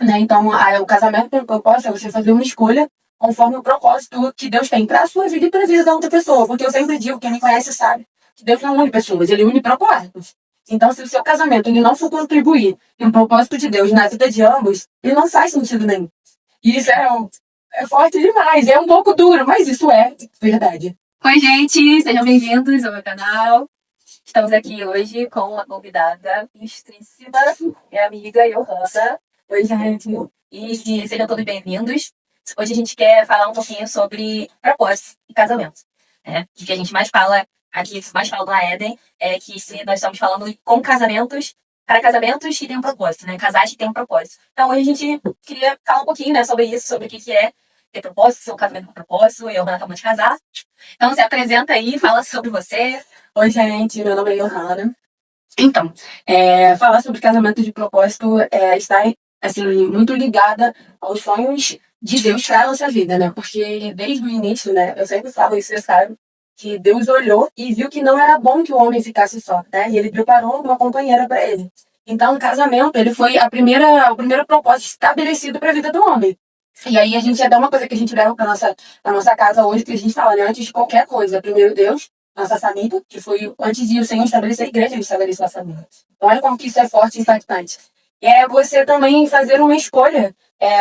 né? Então, o casamento tem um propósito, é você fazer uma escolha conforme o propósito que Deus tem para a sua vida e para a vida da outra pessoa. Porque eu sempre digo, quem me conhece sabe, que Deus não une pessoas, ele une propósitos. Então, se o seu casamento ele não for contribuir com o propósito de Deus na vida de ambos, ele não faz sentido nenhum. E isso é forte demais, é um pouco duro, mas isso é verdade. Oi, gente, sejam bem-vindos ao meu canal. Estamos aqui hoje com uma convidada ilustríssima, minha amiga Johanna. Oi, gente. E sejam todos bem-vindos. Hoje a gente quer falar um pouquinho sobre propósito e casamento, né? O que a gente mais fala aqui, mais fala na Eden, é que nós estamos falando com casamentos, para casamentos que têm um propósito, né? Casais que têm um propósito. Então hoje a gente queria falar um pouquinho, né, sobre isso, sobre o que é ter propósito, ser um casamento com propósito. Eu, Johanna, acabamos de casar. Então se apresenta aí, fala sobre você. Oi, gente, meu nome é Johanna. Então, falar sobre casamento de propósito está assim, muito ligada aos sonhos de Deus para a nossa vida, né? Porque desde o início, né, eu sempre falo isso, você sabe, que Deus olhou e viu que não era bom que o homem ficasse só, né? E ele preparou uma companheira para ele. Então, o casamento, ele foi o primeiro propósito estabelecido para a vida do homem. E aí a gente dá uma coisa que a gente leva para nossa casa hoje, que a gente fala, né? Antes de qualquer coisa, primeiro Deus, nossa família, que foi antes de o Senhor estabelecer a igreja, ele estabeleceu a família. Então, olha como que isso é forte e impactante. E é você também fazer uma escolha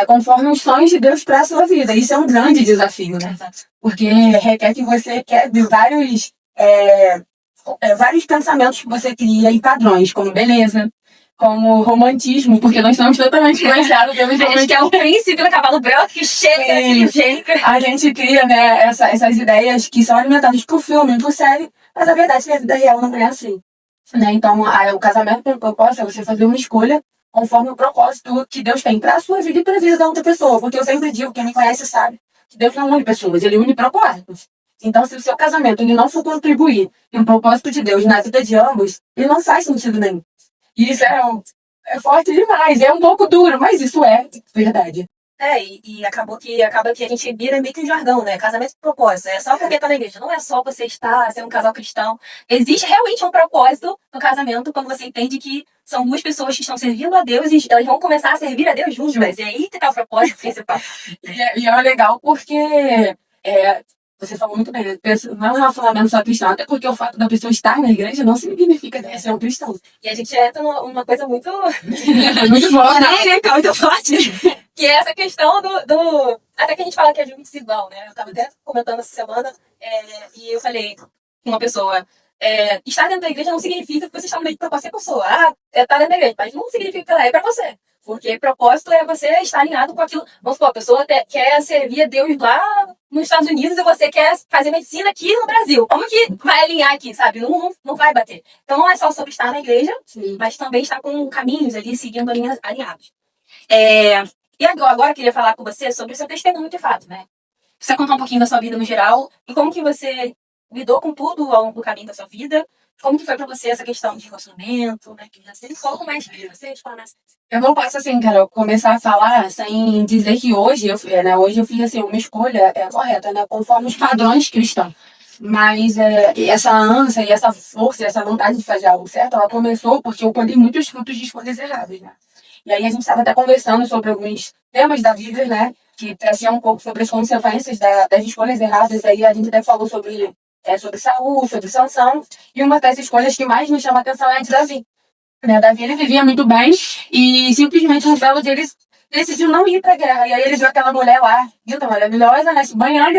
conforme os sonhos de Deus para a sua vida. Isso é um grande desafio, né? Porque requer que você de vários pensamentos que você cria e padrões, como beleza, como romantismo, porque nós estamos totalmente influenciados pelos romantismos. A gente é o príncipe do cavalo branco que chega aqui, a gente cria, né, essas ideias que são alimentadas por filme, por série, mas a verdade é que a vida real não é assim. Né? Então, o casamento tem um propósito, é você fazer uma escolha conforme o propósito que Deus tem para a sua vida e para a vida da outra pessoa. Porque eu sempre digo, quem me conhece sabe, que Deus não une pessoas, ele une propósitos. Então, se o seu casamento ele não for contribuir com o propósito de Deus na vida de ambos, ele não faz sentido nenhum. E isso é forte demais, é um pouco duro, mas isso é verdade. E acaba que a gente vira meio que um jargão, né? Casamento com propósito. É só porque tá na igreja. Não é só você estar, ser um casal cristão. Existe realmente um propósito no casamento quando você entende que são duas pessoas que estão servindo a Deus e elas vão começar a servir a Deus juntas. E aí que tá o propósito principal. E é legal porque você falou muito bem, né? Não é um relacionamento só cristão, até porque o fato da pessoa estar na igreja não significa ser um cristão. E a gente entra numa coisa muito... muito boa, né? Muito forte. Que é essa questão do... Até que a gente fala que é junto desigual, né? Eu tava até comentando essa semana e eu falei com uma pessoa... estar dentro da igreja não significa que você está no meio de propósito. A pessoa, tá dentro da igreja, mas não significa que ela é pra você. Porque propósito é você estar alinhado com aquilo. Vamos supor, a pessoa quer servir a Deus lá nos Estados Unidos e você quer fazer medicina aqui no Brasil. Como que vai alinhar aqui, sabe? Não vai bater. Então não é só sobre estar na igreja, mas também estar com caminhos ali, seguindo linhas alinhados. E agora eu queria falar com você sobre o seu testemunho de fato, né? Você contar um pouquinho da sua vida no geral e como que você lidou com tudo ao longo do caminho da sua vida. Como que foi pra você essa questão de relacionamento, né? Que já sei um pouco mais de você, de falar. Eu não posso, assim, cara, começar a falar sem dizer que hoje eu fiz, assim, uma escolha correta, né? Conforme os padrões cristãos. Mas essa ânsia e essa força e essa vontade de fazer algo certo, ela começou porque eu colhi muitos frutos de escolhas erradas, né? E aí a gente estava até conversando sobre alguns temas da vida, né? Que traziam um pouco sobre as consequências das escolhas erradas. Aí a gente até falou sobre Saul, sobre Sansão, e uma das escolhas que mais me chama a atenção é a de Davi. Né? Davi, ele vivia muito bem, e simplesmente um belo dia ele decidiu não ir pra guerra, e aí ele viu aquela mulher lá, linda, maravilhosa, né, se banhando,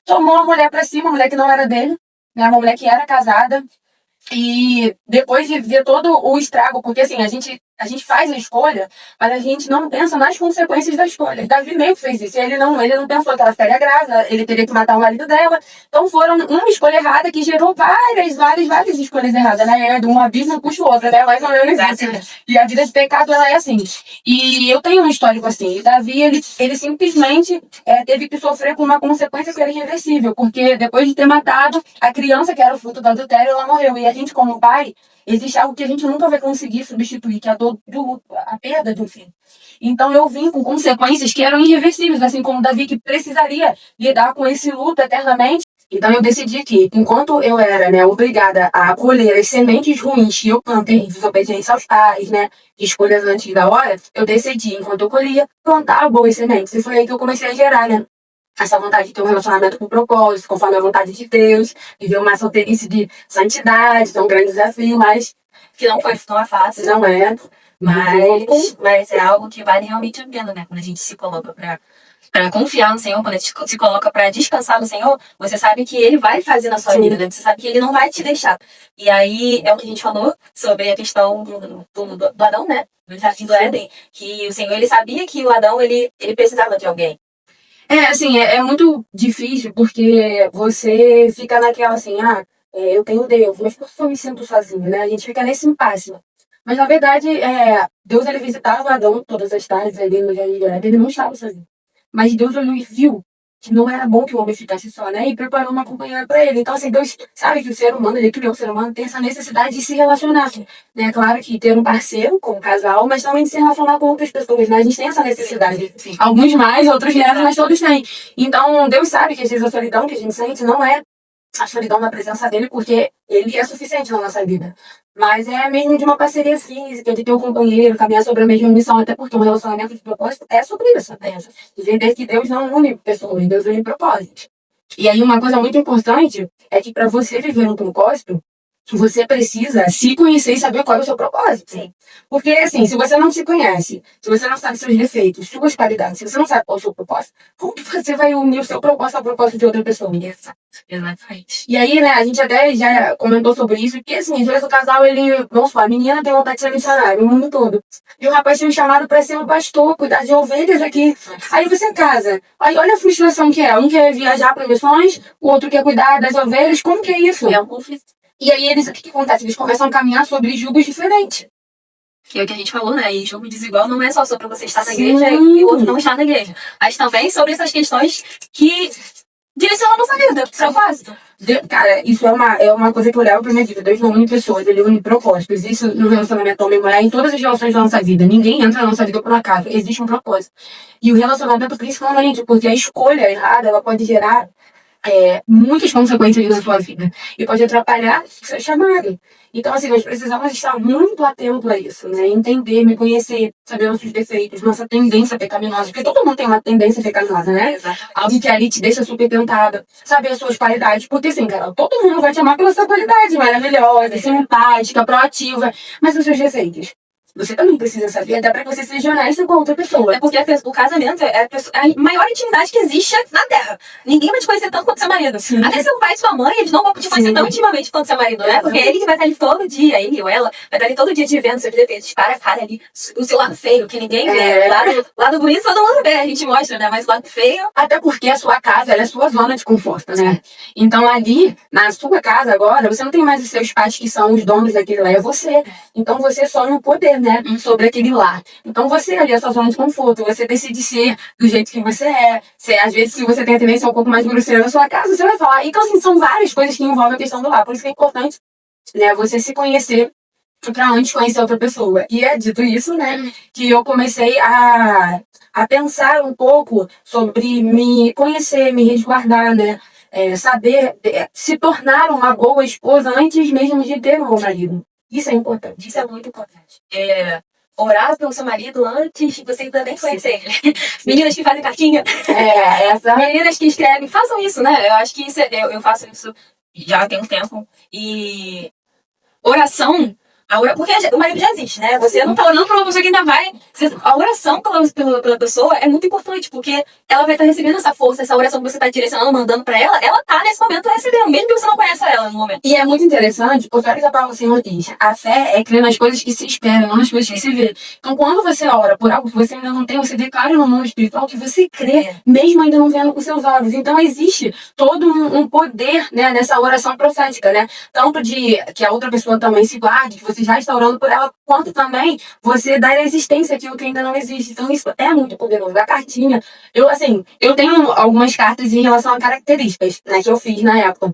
tomou a mulher pra cima, uma mulher que não era dele, né, uma mulher que era casada, e depois de ver todo o estrago, porque assim, a gente faz a escolha, mas a gente não pensa nas consequências da escolha. Davi meio que fez isso. Ele não pensou que ela ficaria grávida, ele teria que matar o marido dela. Então foram uma escolha errada que gerou várias escolhas erradas, né? Um abismo puxa o outro, né? Mais ou menos isso. E a vida de pecado, ela é assim. E eu tenho um histórico assim. E Davi, ele simplesmente teve que sofrer com uma consequência que era irreversível, porque depois de ter matado a criança que era o fruto do adultério, ela morreu. E a gente, como pai, existe algo que a gente nunca vai conseguir substituir, que é a dor do luto, a perda de um filho. Então eu vim com consequências que eram irreversíveis, assim como Davi, que precisaria lidar com esse luto eternamente. Então eu decidi que, enquanto eu era, né, obrigada a colher as sementes ruins que eu plantei em desobediência aos pais, né, de escolhas antes da hora, eu decidi, enquanto eu colhia, plantar boas sementes. E foi aí que eu comecei a gerar, né, essa vontade de ter um relacionamento com propósito, conforme a vontade de Deus, viver uma solteirice de santidade, é um grande desafio, mas Que não é fácil, não é. mas é algo que vale realmente a pena, né? Quando a gente se coloca para confiar no Senhor, quando a gente se coloca para descansar no Senhor, você sabe que Ele vai fazer na sua Sim. vida, né? Você sabe que Ele não vai te deixar. E aí é o que a gente falou sobre a questão do Adão, né? Do Jardim do Éden, que o Senhor, Ele sabia que o Adão, ele precisava de alguém. Assim, é muito difícil porque você fica naquela assim, eu tenho Deus, mas por que eu me sinto sozinho, né? A gente fica nesse impasse. Mas na verdade, Deus ele visitava Adão todas as tardes ali no Jardim do Éden, ele não estava sozinho. Mas Deus olhou e viu que não era bom que o homem ficasse só, né? E preparou uma companheira para ele. Então, assim, Deus sabe que o ser humano, ele criou o ser humano, tem essa necessidade de se relacionar, né? Claro que ter um parceiro como casal, mas também de se relacionar com outras pessoas, né? A gente tem essa necessidade. Sim. Alguns mais, outros menos, mas todos têm. Então, Deus sabe que às vezes a solidão que a gente sente não é a solidão da presença dele, porque ele é suficiente na nossa vida. Mas é mesmo de uma parceria física, de ter um companheiro, caminhar sobre a mesma missão, até porque um relacionamento de propósito é sobre isso apenas. Entender que Deus não une pessoas, Deus une propósitos. E aí uma coisa muito importante é que para você viver um propósito, você precisa se conhecer e saber qual é o seu propósito. Sim. Porque, assim, se você não se conhece, se você não sabe seus defeitos, suas qualidades, se você não sabe qual é o seu propósito, como que você vai unir o seu propósito ao propósito de outra pessoa? Exatamente. E aí, né, a gente até já comentou sobre isso, porque, assim, às vezes o casal, vamos falar, a menina tem vontade de ser missionária, o mundo todo. E o rapaz tem um chamado para ser um pastor, cuidar de ovelhas aqui. Aí você casa. Aí olha a frustração que é. Um quer viajar para missões, o outro quer cuidar das ovelhas. Como que é isso? É um conflito. E aí, o que acontece? Eles começam a caminhar sobre jugos diferentes. Que é o que a gente falou, né? E jogo desigual não é só sobre você estar na Sim. igreja e o outro não estar na igreja. Mas também sobre essas questões que direcionam a nossa vida, propósito. Cara, isso é uma coisa que eu levo pra minha vida. Deus não une pessoas, ele une propósitos. Isso no relacionamento homem-mulher, em todas as relações da nossa vida. Ninguém entra na nossa vida por acaso. Existe um propósito. E o relacionamento, principalmente, porque a escolha errada, ela pode gerar muitas consequências na sua vida. E pode atrapalhar o seu chamado. Então, assim, nós precisamos estar muito atentos a isso, né? Entender, me conhecer, saber nossos defeitos, nossa tendência pecaminosa. Porque todo mundo tem uma tendência pecaminosa, né? Algo que ali te deixa super tentada. Saber as suas qualidades. Porque, assim, cara, todo mundo vai te amar pela sua qualidade maravilhosa, simpática, proativa. Mas os seus defeitos. Você também precisa saber, até pra você seja honesto com outra pessoa. É porque o casamento é a maior intimidade que existe na Terra. Ninguém vai te conhecer tanto quanto seu marido. Sim. Até seu pai e sua mãe, eles não vão te conhecer Sim. tão intimamente quanto seu marido, né? Porque é ele que vai estar ali todo dia, ele ou ela, vai estar ali todo dia te vendo seus defeitos, cara a cara ali, o seu lado feio, que ninguém vê. Lado bonito todo mundo vê, a gente mostra, né? Mas o lado feio... Até porque a sua casa, ela é a sua zona de conforto, né? Então ali, na sua casa agora, você não tem mais os seus pais que são os donos daquele lá, é você. Então você só no poder, né? Sobre aquele lá. Então você ali é a sua zona de conforto, você decide ser do jeito que você é. Às vezes, se você tem a tendência um pouco mais grosseira na sua casa, você vai falar. Então, assim, são várias coisas que envolvem a questão do lar. Por isso que é importante, né, você se conhecer para antes conhecer outra pessoa. E é dito isso, né, que eu comecei a pensar um pouco sobre me conhecer, me resguardar, né, saber se tornar uma boa esposa antes mesmo de ter um bom marido. Isso é importante. Isso é muito importante. Orar pelo seu marido antes de você ainda nem conhecer ele. Meninas que fazem cartinha. Meninas que escrevem, façam isso, né? Eu acho que isso eu faço isso já tem um tempo. E oração, porque o marido já existe, né? Você não tá orando pra uma pessoa que ainda vai. A oração pela pessoa é muito importante, porque ela vai estar recebendo essa força, essa oração que você tá direcionando, mandando pra ela tá nesse momento recebendo, mesmo que você não conheça ela no momento. E é muito interessante, porque olha que a palavra do Senhor diz, a fé é crer nas coisas que se esperam, não nas coisas que se vê. Então, quando você ora por algo que você ainda não tem, você declara no mundo espiritual que você crê, mesmo ainda não vendo com seus olhos. Então, existe todo um poder, né, nessa oração profética, né? Tanto de que a outra pessoa também se guarde, que você já está orando por ela, quanto também você dar existência àquilo que ainda não existe. Então, isso é muito poderoso. A cartinha, eu tenho algumas cartas em relação a características, né, que eu fiz na época.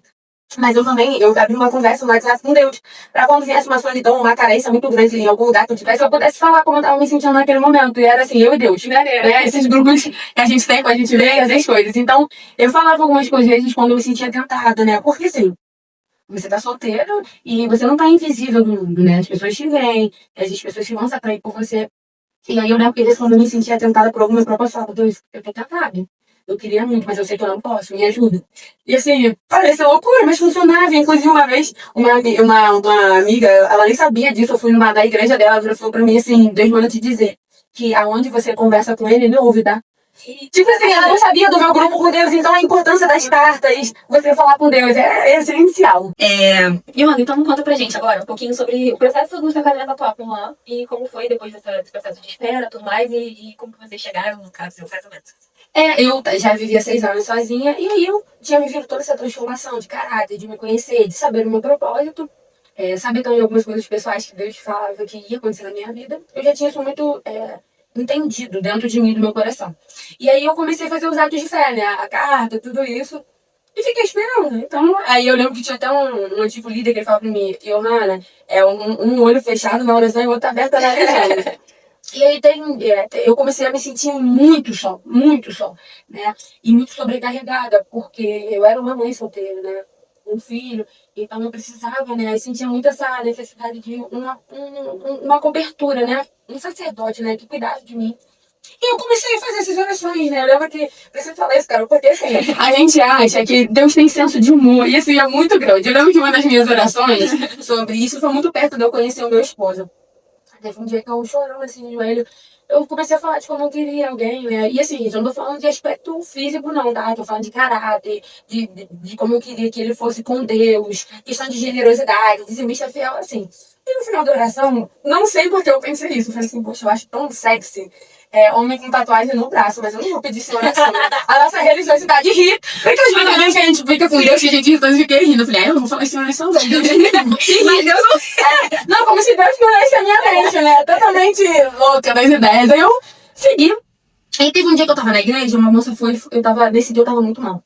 Mas eu também, eu abri uma conversa no WhatsApp com Deus, pra quando viesse uma solidão, uma carência muito grande em algum lugar que eu tivesse, eu pudesse falar como eu tava me sentindo naquele momento. E era assim, eu e Deus, né? Esses grupos que a gente tem, quando a gente vê essas coisas. Então, eu falava algumas coisas, às vezes, quando eu me sentia tentada, né? Porque assim, você tá solteiro e você não tá invisível no mundo, né? As pessoas te veem, as pessoas que vão se atrair por você. E aí eu lembro que quando eu me sentia tentada por alguma proposta, eu falava, Deus, eu tô tentada. Eu queria muito, mas eu sei que eu não posso, me ajuda. E assim, parece loucura, mas funcionava. Inclusive, uma vez, uma amiga, ela nem sabia disso, eu fui numa da igreja dela, ela falou pra mim assim, Deus manda te dizer que aonde você conversa com ele ouve, tá? Tipo assim, ela não sabia do meu grupo com Deus, então a importância das cartas, você falar com Deus, é essencial. E, mano, então conta pra gente agora um pouquinho sobre o processo do seu casamento atual com o Juan e como foi depois desse processo de espera, tudo mais, e como que vocês chegaram no caso do seu casamento. Eu já vivia 6 anos sozinha, e aí eu tinha vivido toda essa transformação de caráter, de me conhecer, de saber o meu propósito, saber também algumas coisas pessoais que Deus falava que ia acontecer na minha vida. Eu já tinha isso muito entendido dentro de mim, do meu coração. E aí eu comecei a fazer os atos de fé, né? A carta, tudo isso. E fiquei esperando. Então, aí eu lembro que tinha até um antigo líder que ele falava pra mim, Johanna, um olho fechado na oração e o outro aberto na oração. E aí eu comecei a me sentir muito só, né? E muito sobrecarregada, porque eu era uma mãe solteira, né? Um filho, então eu precisava, né? Eu sentia muito essa necessidade de uma cobertura, né? Um sacerdote, né? Que cuidasse de mim. E eu comecei a fazer essas orações, né? Eu lembro que, você falou isso, cara, porque assim, a gente acha que Deus tem senso de humor, e isso é muito grande. Eu lembro que uma das minhas orações sobre isso foi muito perto de eu conhecer o meu esposo. Teve um dia que eu chorando assim no joelho, eu comecei a falar de como eu queria alguém, né? E assim, eu não tô falando de aspecto físico, não, tá? Tô falando de caráter, de como eu queria que ele fosse com Deus, questão de generosidade, dizimista fiel, assim. E no final da oração, não sei porque eu pensei isso. Eu falei assim, poxa, eu acho tão sexy. Homem com tatuagem no braço, mas eu não vou pedir isso em oração. A nossa religiosidade ri. Porque as brincadeiras que a gente fica com Deus, que a gente ri, então eu fiquei rindo. Eu falei, eu não vou falar isso em oração, não. Deus mas Deus não. Não, como se Deus não lesse a minha mente, né? Totalmente louca das ideias. Aí eu segui. Aí teve um dia que eu tava na igreja, uma moça foi, nesse dia eu tava muito mal.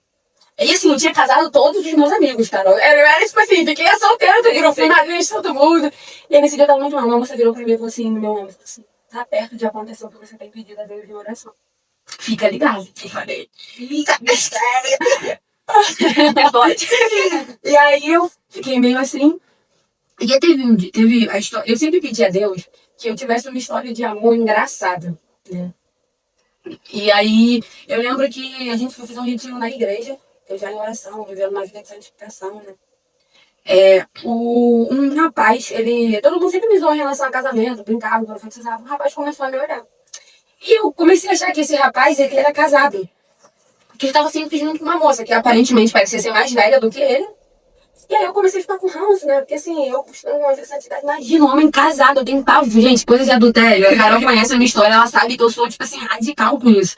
E assim, eu tinha casado todos os meus amigos, cara. Eu era tipo assim, fiquei solteira, eu fui na igreja todo mundo. E aí nesse dia eu tava muito mal. Uma moça virou pra mim e falou assim, no meu ombro, assim, tá perto de acontecer o que você tem pedido a Deus em oração. Fica ligado. Eu falei, fica mistério. E aí eu fiquei meio assim. E aí teve a história. Eu sempre pedi a Deus que eu tivesse uma história de amor engraçada, né? E aí eu lembro que a gente foi fazer um retiro na igreja, eu já em oração, vivendo uma vida de santificação, né? Um rapaz, todo mundo sempre me zoou em relação a casamento, brincava, profetizava. Um rapaz começou a me olhar. E eu comecei a achar que esse rapaz, ele era casado. Porque ele estava sempre junto com uma moça, que aparentemente parecia ser mais velha do que ele. E aí eu comecei a ficar com ranço, né? Porque assim, eu buscando uma vida de santidade. Imagina um homem casado, eu tenho pavor. Gente, coisa de adultério. A Carol conhece a minha história, ela sabe que eu sou, tipo assim, radical com isso.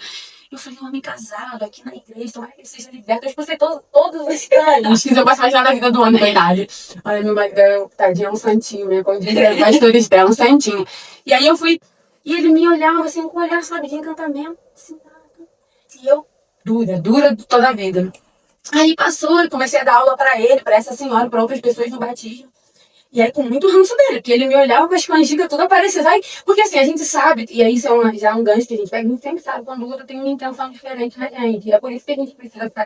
Eu falei, um homem casado aqui na igreja, tomara que ele seja liberto. Eu expulsei todos os estranhos. Eu posso imaginar da vida do homem, verdade. Olha, meu marido, tadinho, é um santinho, né? Como dizem pastores dela, um santinho. E aí eu fui, e ele me olhava assim, com um olhar, sabe, de encantamento. Assim, e eu, dura toda a vida. Aí passou, eu comecei a dar aula pra ele, pra essa senhora, pra outras pessoas no batismo. E aí com muito ranço dele, porque ele me olhava com as canjigas toda parecida. Porque assim, a gente sabe, e aí isso já é um gancho que a gente pega, a gente sempre sabe quando o outro tem uma intenção diferente na gente. E é por isso que a gente precisa ficar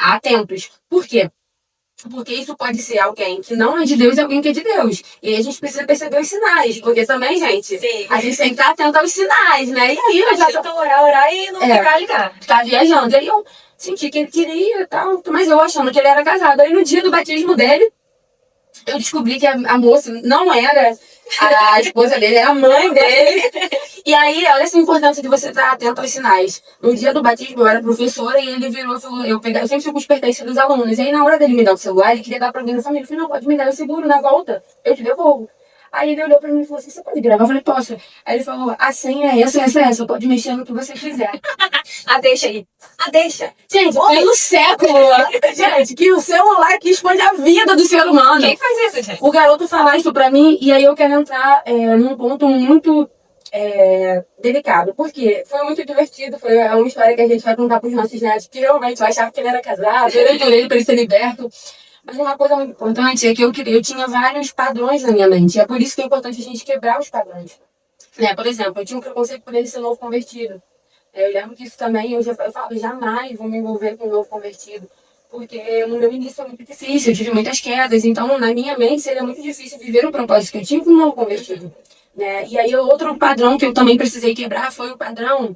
atentos. Por quê? Porque isso pode ser alguém que não é de Deus e alguém que é de Deus. E aí a gente precisa perceber os sinais. Porque também, gente, sim, a gente tem que estar atento aos sinais, né? E aí eu já tô orar e não ficar ligado. Tá viajando. E aí eu senti que ele queria e tal, mas eu achando que ele era casado. Aí no dia do batismo dele, eu descobri que a moça não era a esposa dele, era a mãe dele. E aí, olha essa importância de você estar atento aos sinais. No dia do batismo, eu era professora e ele virou e falou, eu sempre fico com os pertences dos alunos. E aí, na hora dele me dar o celular, ele queria dar pra alguém da família. Eu falei, não, pode me dar, eu seguro na volta, eu te devolvo. Aí ele olhou pra mim e falou assim, você pode gravar? Eu falei, posso. Aí ele falou, a senha é essa, pode mexer no que você quiser. Deixa aí. Deixa. Gente, pelo século, gente, que o celular que expande a vida do ser humano. Quem faz isso, gente? O garoto fala isso pra mim, e aí eu quero entrar num ponto muito delicado. Porque foi muito divertido, foi uma história que a gente vai contar para os nossos netos, que realmente eu achava que ele era casado, eu orei para ele ser liberto. Mas uma coisa muito importante é que eu tinha vários padrões na minha mente. E é por isso que é importante a gente quebrar os padrões. Né? Por exemplo, eu tinha um preconceito por ele ser novo convertido. Eu lembro que isso também, eu falo, jamais vou me envolver com um novo convertido. Porque no meu início foi muito difícil, eu tive muitas quedas. Então, na minha mente, seria muito difícil viver o propósito que eu tinha com um novo convertido. Né? E aí, outro padrão que eu também precisei quebrar foi o padrão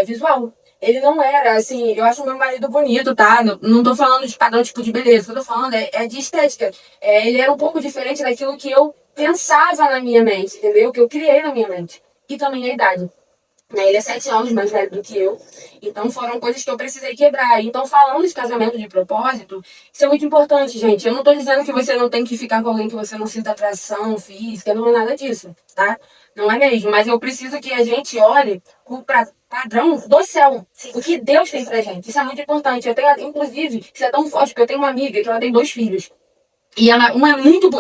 visual. Ele não era, assim, eu acho meu marido bonito, tá? Não tô falando de padrão tipo de beleza, o que eu tô falando é de estética. Ele era um pouco diferente daquilo que eu pensava na minha mente, entendeu? Que eu criei na minha mente. E também a idade. Né? Ele é 7 anos mais velho do que eu. Então foram coisas que eu precisei quebrar. Então, falando de casamento de propósito, isso é muito importante, gente. Eu não tô dizendo que você não tem que ficar com alguém que você não sinta atração física, não é nada disso, tá? Não é mesmo. Mas eu preciso que a gente olhe o padrão do céu. O que Deus tem pra gente. Isso é muito importante. Eu tenho, inclusive, isso é tão forte que eu tenho uma amiga que ela tem 2 filhos. E ela, uma é muito.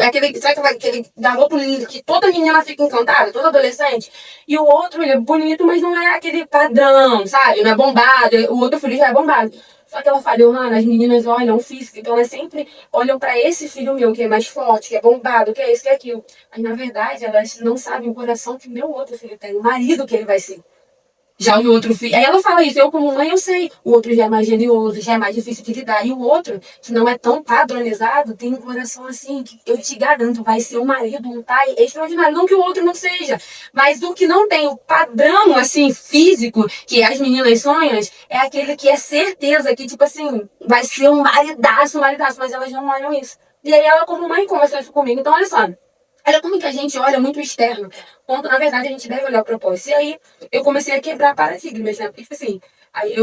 Sabe aquele garoto lindo que toda menina fica encantada, toda adolescente? E o outro, ele é bonito, mas não é aquele padrão, sabe? Não é bombado. O outro filho já é bombado. Só que ela falou, Hannah, as meninas olham o físico, então elas sempre olham pra esse filho meu, que é mais forte, que é bombado, que é isso, que é aquilo. Mas na verdade, elas não sabem o coração que meu outro filho tem, o marido que ele vai ser. Já o outro filho. Aí ela fala isso, eu como mãe eu sei. O outro já é mais generoso, já é mais difícil de lidar. E o outro, que não é tão padronizado, tem um coração assim, que eu te garanto, vai ser um marido, um pai extraordinário. Não que o outro não seja, mas o que não tem o padrão, assim, físico, que as meninas sonham, é aquele que é certeza que, tipo assim, vai ser um maridaço, mas elas não olham isso. E aí ela, como mãe, conversou isso comigo. Então, olha só. Olha como que a gente olha muito o externo, quando na verdade a gente deve olhar o propósito. E aí eu comecei a quebrar paradigmas, né? Porque, tipo assim, aí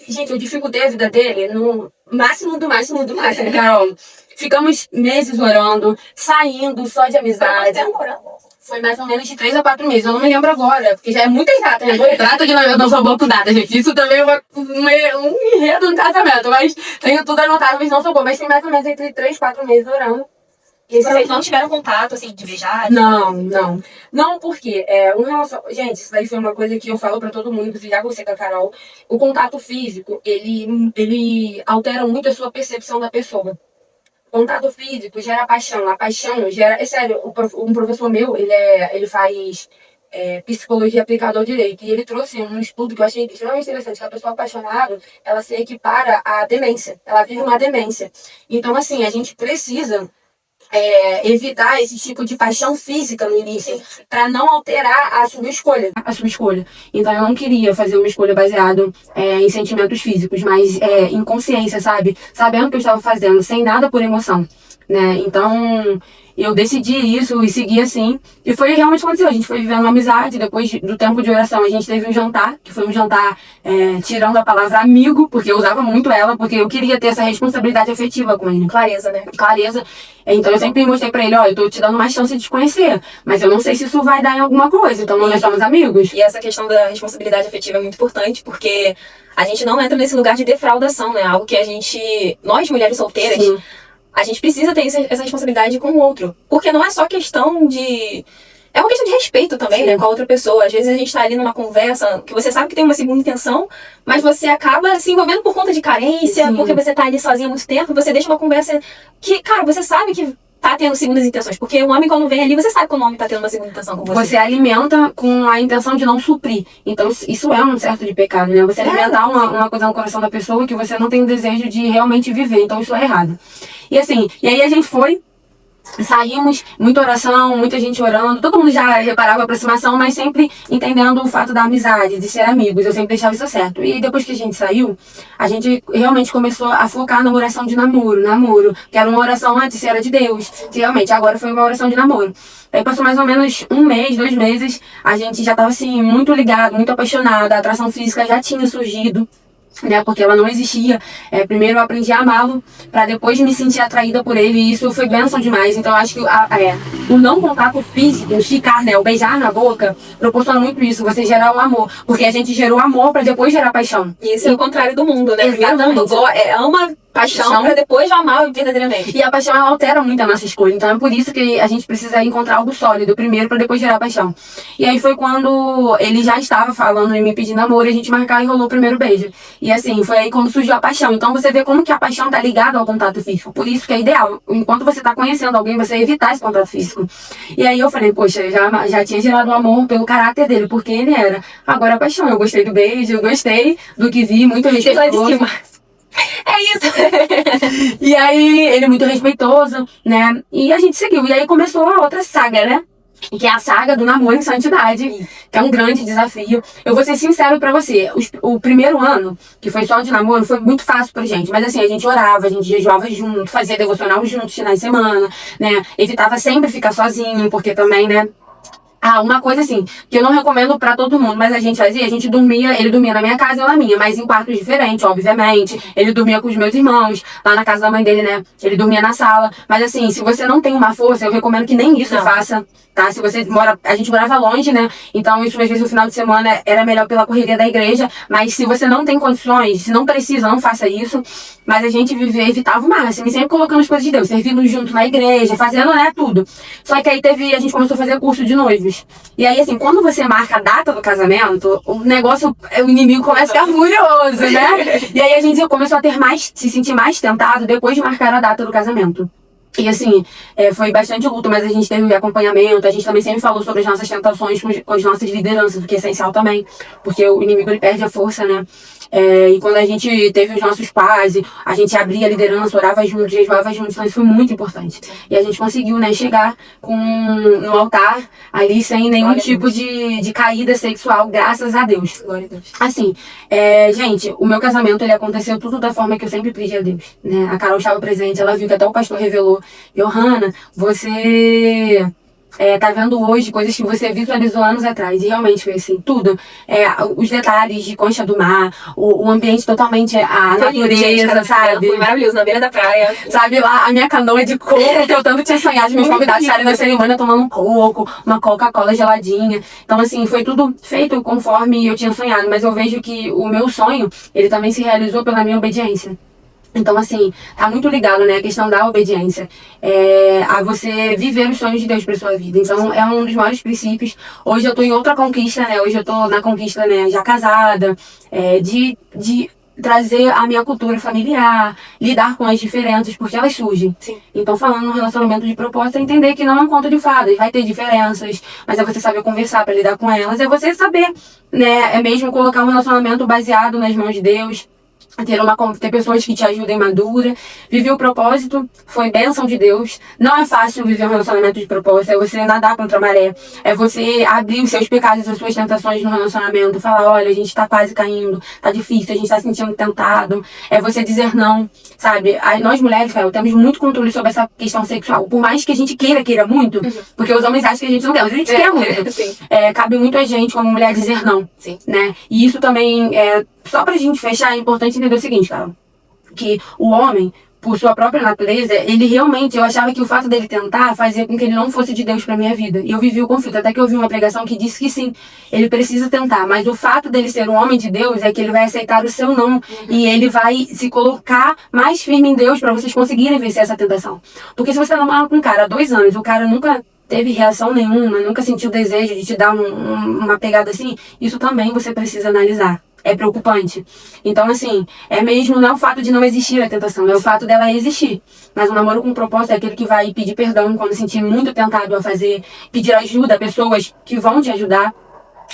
gente, eu dificultei a vida dele no máximo do máximo do máximo, Carol. Ficamos meses orando, saindo só de amizade. Foi mais ou menos de 3 a 4 meses, eu não me lembro agora, porque já é muita data, né? Trata de eu não sou boa com data, gente. Isso também é um enredo no casamento, mas tenho tudo anotado, mas não sou boa. Mas tem mais ou menos entre 3 e 4 meses orando. E vocês não tiveram contato, assim, de beijar? Não. Não, porque gente, isso daí foi uma coisa que eu falo pra todo mundo, inclusive já você com a Carol. O contato físico, ele altera muito a sua percepção da pessoa. O contato físico gera paixão. A paixão gera... É sério, um professor meu, ele faz psicologia aplicada ao direito. E ele trouxe um estudo que eu achei extremamente interessante, que a pessoa apaixonada, ela se equipara à demência. Ela vive uma demência. Então, assim, a gente precisa... evitar esse tipo de paixão física no início, para não alterar a sua escolha. Então eu não queria fazer uma escolha baseada em sentimentos físicos, mas em consciência, sabe? Sabendo o que eu estava fazendo, sem nada por emoção, né? Então eu decidi isso e segui assim. E foi realmente o que aconteceu. A gente foi vivendo uma amizade. Depois do tempo de oração, a gente teve um jantar, que foi um jantar tirando a palavra amigo, porque eu usava muito ela, porque eu queria ter essa responsabilidade afetiva com ele. Clareza, né? Clareza. Então eu sempre mostrei pra ele, ó, eu tô te dando uma chance de te conhecer, mas eu não sei se isso vai dar em alguma coisa, então nós somos amigos. E essa questão da responsabilidade afetiva é muito importante, porque a gente não entra nesse lugar de defraudação, né? Algo que nós mulheres solteiras, sim, a gente precisa ter essa responsabilidade com o outro. Porque não é só questão de... É uma questão de respeito também, né, com a outra pessoa. Às vezes a gente tá ali numa conversa que você sabe que tem uma segunda intenção, mas você acaba se envolvendo por conta de carência, sim, porque você tá ali sozinha há muito tempo, você deixa uma conversa que, cara, você sabe que tá tendo segundas intenções. Porque o homem, quando vem ali, você sabe que o homem tá tendo uma segunda intenção com você. Você alimenta com a intenção de não suprir. Então, isso é um certo de pecado, né? Você alimentar uma coisa no coração da pessoa que você não tem desejo de realmente viver. Então, isso é errado. E assim, e aí a gente saímos, muita oração, muita gente orando, todo mundo já reparava a aproximação, mas sempre entendendo o fato da amizade, de ser amigos, eu sempre deixava isso certo. E depois que a gente saiu, a gente realmente começou a focar na oração de namoro, que era uma oração antes, era de Deus, que realmente agora foi uma oração de namoro. Aí passou mais ou menos 1 mês, 2 meses, a gente já tava assim, muito ligado, muito apaixonada, a atração física já tinha surgido, né, porque ela não existia. Primeiro eu aprendi a amá-lo, pra depois me sentir atraída por ele, e isso foi bênção demais. Então eu acho que o não contato físico, o ficar, né, o beijar na boca, proporciona muito isso, você gerar um amor, porque a gente gerou amor pra depois gerar paixão. E isso é o contrário do mundo, né? Exatamente. Ama Paixão pra depois amar verdadeiramente. E a paixão, ela altera muito a nossa escolha. Então é por isso que a gente precisa encontrar algo sólido primeiro pra depois gerar paixão. E aí foi quando ele já estava falando e me pedindo namoro e a gente marcar e rolou o primeiro beijo. E assim, foi aí quando surgiu a paixão. Então você vê como que a paixão tá ligada ao contato físico. Por isso que é ideal. Enquanto você tá conhecendo alguém, você evitar esse contato físico. E aí eu falei, poxa, eu já tinha gerado um amor pelo caráter dele, porque ele era. Agora a paixão. Eu gostei do beijo, eu gostei do que vi, muito respeitoso. É isso. E aí, ele muito respeitoso, né? E a gente seguiu. E aí começou a outra saga, né? Que é a saga do namoro em santidade, que é um grande desafio. Eu vou ser sincero pra você, o primeiro ano, que foi só de namoro, foi muito fácil pra gente. Mas assim, a gente orava, a gente jejuava junto, fazia devocional juntos, finais de semana, né? Evitava sempre ficar sozinho, porque também, né? Ah, uma coisa assim, que eu não recomendo pra todo mundo, mas a gente fazia, a gente dormia, ele dormia na minha casa e eu na minha, mas em quartos diferentes, obviamente. Ele dormia com os meus irmãos, lá na casa da mãe dele, né? Ele dormia na sala. Mas assim, se você não tem uma força, eu recomendo que nem isso faça, tá? Se você mora, a gente morava longe, né? Então isso às vezes no final de semana era melhor pela correria da igreja, mas se você não tem condições, se não precisa, não faça isso. Mas a gente evitava o máximo, e sempre colocando as coisas de Deus, servindo junto na igreja, fazendo, né, tudo. Só que aí a gente começou a fazer curso de noivos. E aí, assim, quando você marca a data do casamento, o negócio, o inimigo começa a ficar furioso, né? E aí a gente começou a se sentir mais tentado depois de marcar a data do casamento. E assim, foi bastante luta, mas a gente teve acompanhamento, a gente também sempre falou sobre as nossas tentações com as nossas lideranças, o que é essencial também, porque o inimigo ele perde a força, né? E quando a gente teve os nossos pais, a gente abria a liderança, orava juntos, jejuava juntos, então isso foi muito importante. E a gente conseguiu, né, chegar no altar ali sem nenhum tipo de caída sexual, graças a Deus. Glória a Deus. Assim, gente, o meu casamento ele aconteceu tudo da forma que eu sempre pedi a Deus, né? A Carol estava presente, ela viu que até o pastor revelou: Johanna, você tá vendo hoje coisas que você visualizou anos atrás. E realmente foi assim, tudo. Os detalhes de concha do mar, o ambiente totalmente, a natureza, sabe? Foi maravilhoso, na beira da praia. Sabe, lá a minha canoa de coco, que eu tanto tinha sonhado, meus convidados estarem na cerimônia tomando um coco, uma Coca-Cola geladinha. Então, assim, foi tudo feito conforme eu tinha sonhado. Mas eu vejo que o meu sonho, ele também se realizou pela minha obediência. Então, assim, tá muito ligado, né, a questão da obediência, a você viver os sonhos de Deus pra sua vida. Então, é um dos maiores princípios. Hoje eu tô em outra conquista, né, hoje eu tô na conquista, né, já casada, de trazer a minha cultura familiar, lidar com as diferenças, porque elas surgem. Sim. Então, falando no relacionamento de propósito, é entender que não é um conto de fadas, vai ter diferenças, mas é você saber conversar pra lidar com elas, é você saber, né, é mesmo colocar um relacionamento baseado nas mãos de Deus, ter pessoas que te ajudem madura. Viver o propósito foi bênção de Deus. Não é fácil viver um relacionamento de propósito, é você nadar contra a maré, é você abrir os seus pecados, as suas tentações no relacionamento, falar: olha, a gente tá quase caindo, tá difícil, a gente tá se sentindo tentado, é você dizer não, sabe? Nós mulheres, cara, temos muito controle sobre essa questão sexual, por mais que a gente queira muito, porque os homens acham que a gente não quer, mas a gente quer muito. Sim. Cabe muito a gente como mulher dizer não. Sim. Né? E isso também só pra gente fechar, é importante entender o seguinte, cara, que o homem, por sua própria natureza, ele realmente, eu achava que o fato dele tentar fazia com que ele não fosse de Deus pra minha vida. E eu vivi o conflito, até que eu vi uma pregação que disse que sim, ele precisa tentar, mas o fato dele ser um homem de Deus é que ele vai aceitar o seu não, e ele vai se colocar mais firme em Deus pra vocês conseguirem vencer essa tentação. Porque se você tá namorando com um cara há 2 anos, o cara nunca teve reação nenhuma, nunca sentiu desejo de te dar uma pegada assim, isso também você precisa analisar. É preocupante. Então, assim, não é o fato de não existir a tentação, é o fato dela existir. Mas o namoro com propósito é aquele que vai pedir perdão quando se sentir muito tentado a fazer, pedir ajuda a pessoas que vão te ajudar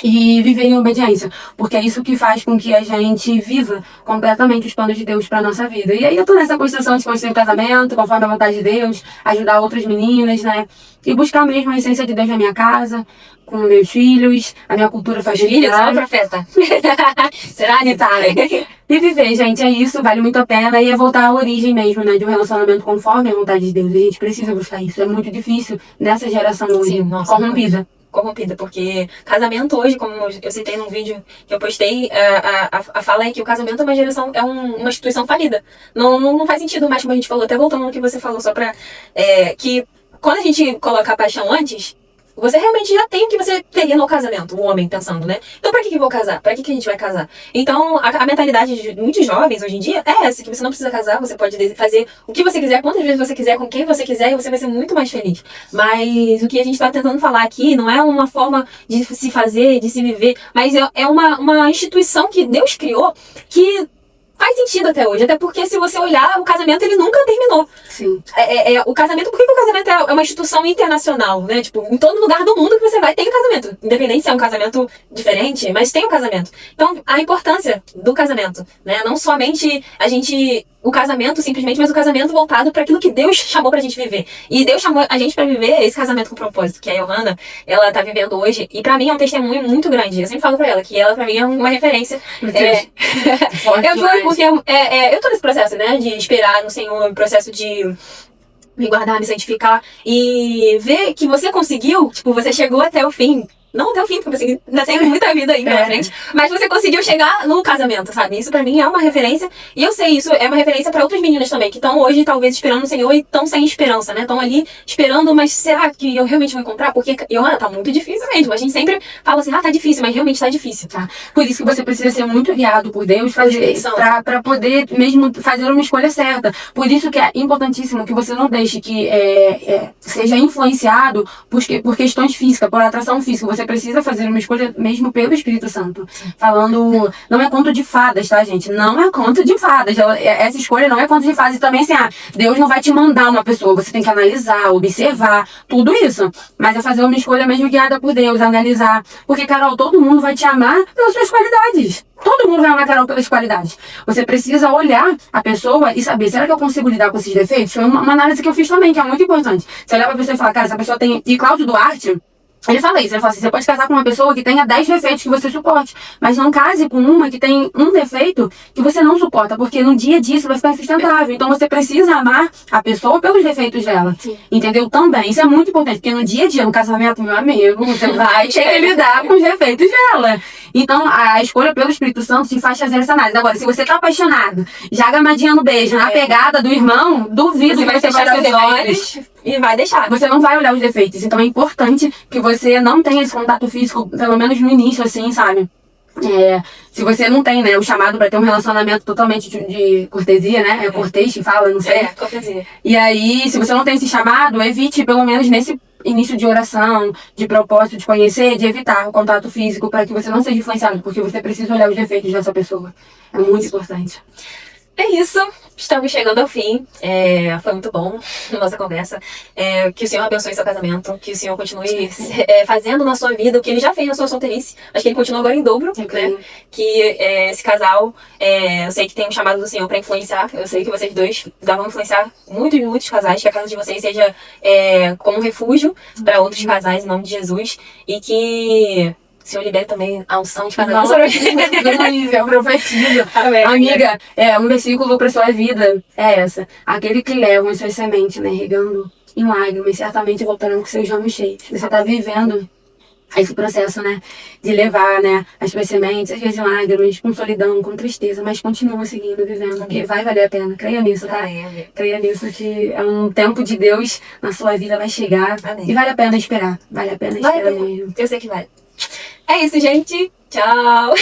e viver em obediência. Porque é isso que faz com que a gente viva completamente os planos de Deus pra nossa vida. E aí eu tô nessa construção de construir um casamento conforme a vontade de Deus, ajudar outras meninas, né? E buscar mesmo a essência de Deus na minha casa, com meus filhos, a minha cultura familiar. Filhos, profeta. Será, Nitália? E viver, gente, é isso, vale muito a pena. E é voltar à origem mesmo, né? De um relacionamento conforme a vontade de Deus. E a gente precisa buscar isso. É muito difícil nessa geração hoje, corrompida. Corrompida, porque casamento hoje, como eu citei num vídeo que eu postei, a fala é que o casamento é uma geração, uma instituição falida. Não faz sentido mais, como a gente falou, até voltando no que você falou, só pra que quando a gente coloca a paixão antes, Você realmente já tem o que você teria no casamento, o homem pensando, né? Então pra que eu vou casar? Pra que a gente vai casar? Então a mentalidade de muitos jovens hoje em dia é essa, que você não precisa casar, você pode fazer o que você quiser, quantas vezes você quiser, com quem você quiser, e você vai ser muito mais feliz. Mas o que a gente tá tentando falar aqui não é uma forma de se fazer, de se viver, mas é uma instituição que Deus criou que faz sentido até hoje, até porque se você olhar, o casamento ele nunca terminou. Sim. O casamento, por que o casamento é uma instituição internacional, né? Tipo, em todo lugar do mundo que você vai tem um casamento. Independente se é um casamento diferente, mas tem um casamento. Então, a importância do casamento, né? Não somente o casamento simplesmente, mas o casamento voltado para aquilo que Deus chamou pra gente viver. E Deus chamou a gente pra viver esse casamento com propósito, que a Johanna, ela tá vivendo hoje, e pra mim é um testemunho muito grande. Eu sempre falo pra ela que ela pra mim é uma referência. Eu juro, porque eu tô nesse processo, né, de esperar no Senhor, processo de me guardar, me santificar, e ver que você conseguiu, tipo, você chegou até o fim. Não até o fim, porque você ainda tem muita vida aí pela frente, mas você conseguiu chegar no casamento, sabe? Isso pra mim é uma referência, e eu sei, isso é uma referência pra outras meninas também, que estão hoje talvez esperando no Senhor e estão sem esperança, né? Estão ali esperando, mas será que eu realmente vou encontrar? Porque, Johanna, tá muito difícil mesmo. A gente sempre fala assim, tá difícil, mas realmente tá difícil. Tá? Por isso que você precisa ser muito guiado por Deus pra poder mesmo fazer uma escolha certa. Por isso que é importantíssimo que você não deixe que seja influenciado por questões físicas, por atração física. Você precisa fazer uma escolha mesmo pelo Espírito Santo. Falando, não é conto de fadas, tá, gente? Não é conto de fadas. Essa escolha não é conto de fadas. E também, assim, Deus não vai te mandar uma pessoa. Você tem que analisar, observar, tudo isso. Mas é fazer uma escolha mesmo guiada por Deus, analisar. Porque, Carol, todo mundo vai te amar pelas suas qualidades. Todo mundo vai amar a Carol pelas qualidades. Você precisa olhar a pessoa e saber, será que eu consigo lidar com esses defeitos? Foi uma análise que eu fiz também, que é muito importante. Você olhar pra pessoa e falar, cara, essa pessoa tem... E Cláudio Duarte, ele fala isso, ele fala assim, você pode casar com uma pessoa que tenha 10 defeitos que você suporte, mas não case com uma que tem um defeito que você não suporta, porque no dia a dia isso vai ficar insustentável. Então você precisa amar a pessoa pelos defeitos dela. Sim. Entendeu? Também. Isso é muito importante, porque no dia a dia, no casamento, meu amigo, você vai ter que lidar com os defeitos dela. Então, a escolha pelo Espírito Santo te faz fazer essa análise. Agora, se você tá apaixonado, já gamadinha no beijo, na pegada do irmão, duvido que você vai olhar os defeitos. E vai deixar. Você não vai olhar os defeitos. Então é importante que você não tenha esse contato físico, pelo menos no início, assim, sabe? Se você não tem, né, o chamado pra ter um relacionamento totalmente de cortesia, né? É cortês que fala, não sei. Cortesia. E aí, se você não tem esse chamado, evite, pelo menos nesse início de oração, de propósito, de conhecer, de evitar o contato físico para que você não seja influenciado, porque você precisa olhar os defeitos dessa pessoa. É muito importante. É isso, estamos chegando ao fim. Foi muito bom a nossa conversa. Que o Senhor abençoe seu casamento, que o Senhor continue fazendo na sua vida o que Ele já fez na sua solteirice, mas que Ele continua agora em dobro, né? Que esse casal, eu sei que tem um chamado do Senhor para influenciar. Eu sei que vocês dois vão influenciar muitos casais, que a casa de vocês seja como um refúgio para outros casais, em nome de Jesus, e que o Senhor libera também a unção de casamento. Eu profetizo. Amiga, um versículo para sua vida é essa. Aquele que leva as suas sementes, né, regando em lágrimas, certamente voltarão com seus ramos cheios. Você está vivendo esse processo, né, de levar, né, as suas sementes, às vezes em lágrimas, com solidão, com tristeza, mas continua seguindo, vivendo, porque vai valer a pena. Creia nisso, tá? Creia nisso que é um tempo de Deus na sua vida, vai chegar. E vale a pena esperar. Vale a pena esperar mesmo. Eu sei que vale. É isso, gente. Tchau.